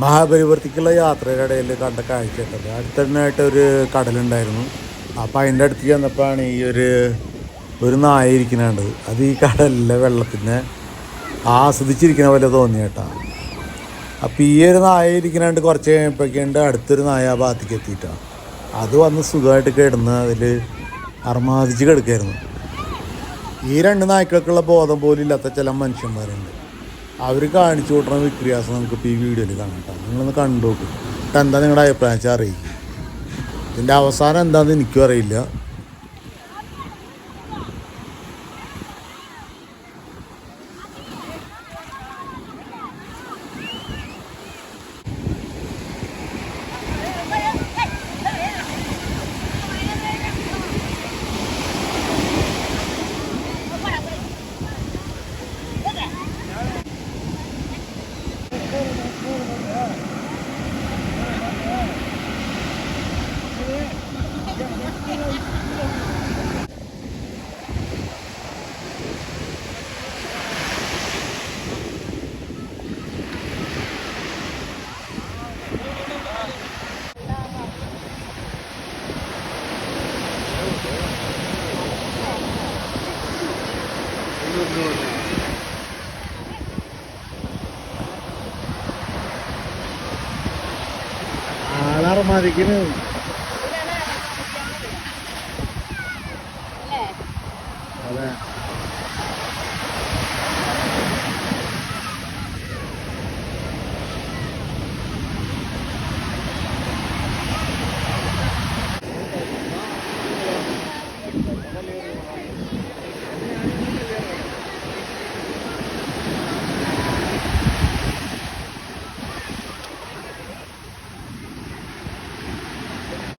മഹാബലിപുരത്തേക്കുള്ള യാത്രയുടെ ഇടയിൽ കണ്ട കാഴ്ച കേട്ടത്. അടുത്തന്നായിട്ട് ഒരു കടലുണ്ടായിരുന്നു. അപ്പോൾ അതിൻ്റെ അടുത്ത് ചെന്നപ്പോഴാണ് ഈ ഒരു നായ ഇരിക്കുന്നുണ്ട്. അത് ഈ കടലിലെ വെള്ളത്തിനെ ആസ്വദിച്ചിരിക്കുന്ന പോലെ തോന്നി കേട്ടാ. അപ്പോൾ ഈ ഒരു നായ ഇരിക്കുന്നുണ്ട്. കുറച്ച് കഴിയുമ്പോഴേക്കുണ്ട് അടുത്തൊരു നായ ആ ഭാഗത്തേക്ക് എത്തിയിട്ടാണ്. അത് വന്ന് സുഖമായിട്ട് കിടന്ന് അതിൽ അർമാദിച്ച് കിടക്കായിരുന്നു. ഈ രണ്ട് നായ്ക്കൾക്കുള്ള ബോധം പോലും ഇല്ലാത്ത ചില മനുഷ്യന്മാരുണ്ട്. അവർ കാണിച്ചു കൂട്ടുന്ന വിക്രിയാസം നമുക്കിപ്പോൾ ഈ വീഡിയോയിൽ കാണാം കേട്ടോ. നിങ്ങളൊന്ന് കണ്ടു നോക്കും. എന്നിട്ട് എന്താ നിങ്ങളുടെ അഭിപ്രായം വെച്ചാൽ അറിയിക്കും. ഇതിൻ്റെ അവസാനം എന്താണെന്ന് എനിക്കും അറിയില്ല. ആളർമാദിക്കുന്നു.